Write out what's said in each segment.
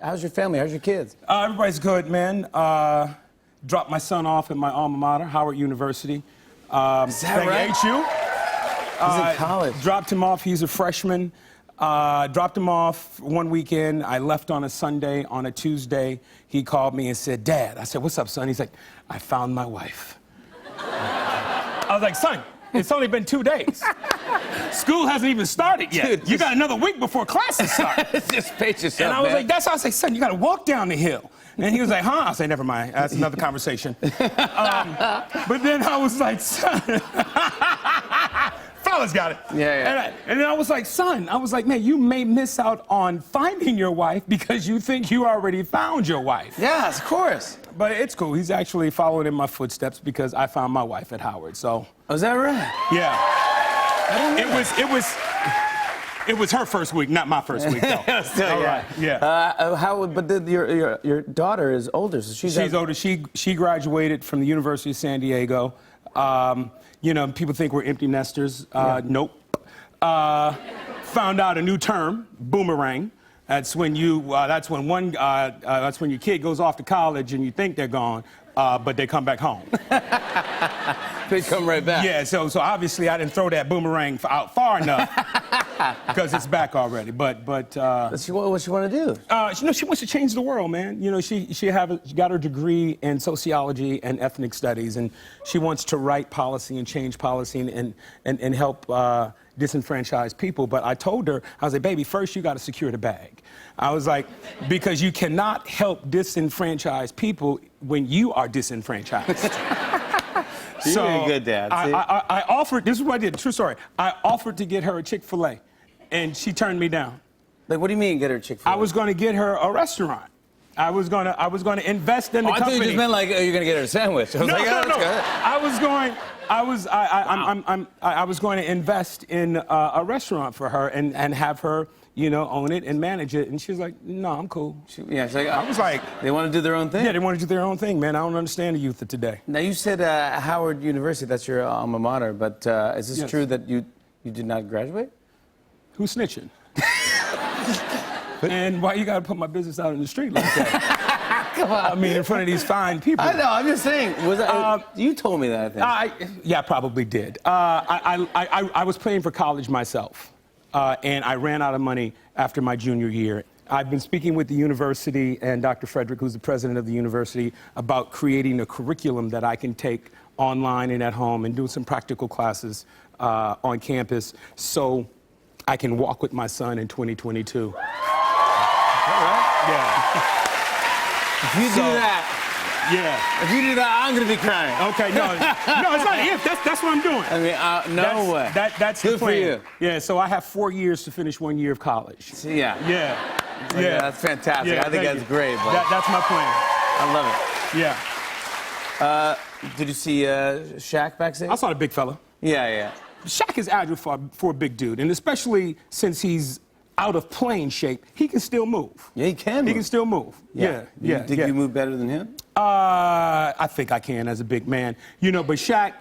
How's your family? How's your kids? Everybody's good, man. Dropped my son off at my alma mater, Howard University. Is that right? HU. He's in college. Dropped him off. He's a freshman. Dropped him off one weekend. I left on a Sunday. On a Tuesday, he called me and said, "Dad." I said, "What's up, son?" He's like, "I found my wife." I was like, "Son, it's only been 2 days. School hasn't even started yet. Dude, you got another week before classes start." Just pace yourself, And I was man. like, that's how I say, "Son, you got to walk down the hill." And he was like, "Huh?" I said, "Never mind. That's another conversation." But then I was like, "Son." Fellas got it. Yeah. And then I was like, "Son," I was like, "Man, you may miss out on finding your wife because you think you already found your wife." Yes, of course. But it's cool. He's actually following in my footsteps because I found my wife at Howard. So, Oh, is that right? yeah. I didn't know It was her first week, not my first week, though. Still, All yeah. right, yeah. Your daughter is older, so she's older. She graduated from the University of San Diego. You know, people think we're empty nesters. Nope. Found out a new term, boomerang. That's when that's when your kid goes off to college and you think they're gone, but they come back home. They come right back. Yeah, so obviously I didn't throw that boomerang out far enough because it's back already. But What she want to do? you know, she wants to change the world, man. You know, she got her degree in sociology and ethnic studies, and she wants to write policy and change policy and help disenfranchised people. But I told her, I was like, "Baby, first you got to secure the bag." I was like, because you cannot help disenfranchised people when you are disenfranchised. You're a good dad. See? I offered, this is what I did, true story. I offered to get her a Chick-fil-A, and she turned me down. Like, what do you mean get her Chick-fil-A? I was going to get her a restaurant. I was going to invest in the company. I thought you just meant like, you're going to get her a sandwich. I was like, oh, that's good. I was going to invest in a restaurant for her and have her, you know, own it and manage it. And she was like, "No, I'm cool." She's like, I was like, they want to do their own thing? "Yeah, they want to do their own thing, man. I don't understand the youth of today." Now, you said Howard University, that's your alma mater, but is this Yes. true that you did not graduate? Who's snitching? And why you got to put my business out in the street like that? Come on. I mean, in front of these fine people. I know, I'm just saying. You told me that, I think. Yeah, I probably did. I was playing for college myself, and I ran out of money after my junior year. I've been speaking with the university and Dr. Frederick, who's the president of the university, about creating a curriculum that I can take online and at home and do some practical classes on campus so I can walk with my son in 2022. All right. Yeah. If you do that, Yeah. if you do that, I'm going to be crying. Okay, no, it's not if. That's what I'm doing. I mean, no way. That's good the for plan. you. Yeah, so I have 4 years to finish 1 year of college. See, yeah. Yeah. Yeah, that's fantastic. Yeah, I think thank that's you. great, but That's my plan. I love it. Yeah. Did you see Shaq backstage? I saw the big fella. Yeah. Shaq is agile for a big dude, and especially since he's out of playing shape, he can still move. Yeah, he can move. He can still move. Yeah. You think you move better than him? I think I can as a big man. You know, but Shaq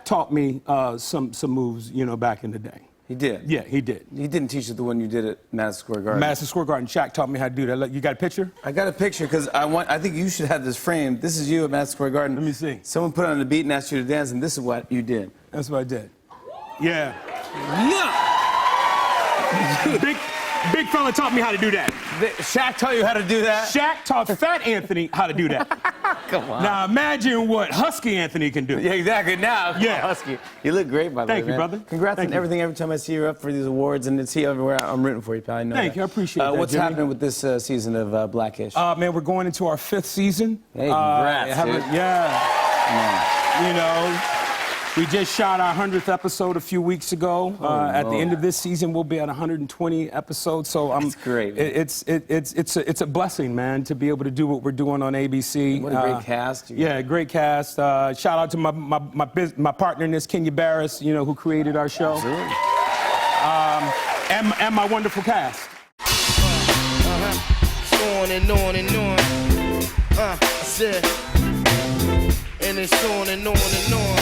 taught me some moves, you know, back in the day. He did? Yeah, he did. He didn't teach you the one you did at Madison Square Garden? Madison Square Garden. Shaq taught me how to do that. Look, you got a picture? I got a picture because I think you should have this framed. This is you at Madison Square Garden. Let me see. Someone put on a beat and asked you to dance, and this is what you did. That's what I did. Yeah. Yeah! Big fella taught me how to do that. Shaq taught you how to do that? Shaq taught Fat Anthony how to do that. Come on. Now imagine what Husky Anthony can do. Yeah, exactly. Now, Yeah. Husky. You look great, by the way, Thank you, man. brother. Congrats Thank on you. everything. Every time I see you up for these awards and see you everywhere, I'm rooting for you, pal. I know Thank that. you. I appreciate that, What's Jimmy. happening with this season of Blackish? Man, we're going into our 5th season. Hey, congrats, dude. Yeah. You know, we just shot our 100th episode a few weeks ago. At the end of this season, we'll be at 120 episodes. So That's great, man. It's a blessing, man, to be able to do what we're doing on ABC. What a great cast. Yeah, great cast. Shout out to my partner in this, Kenya Barris, you know, who created our show. Absolutely. And my wonderful cast. On and on and on. I said, and it's on and on and on.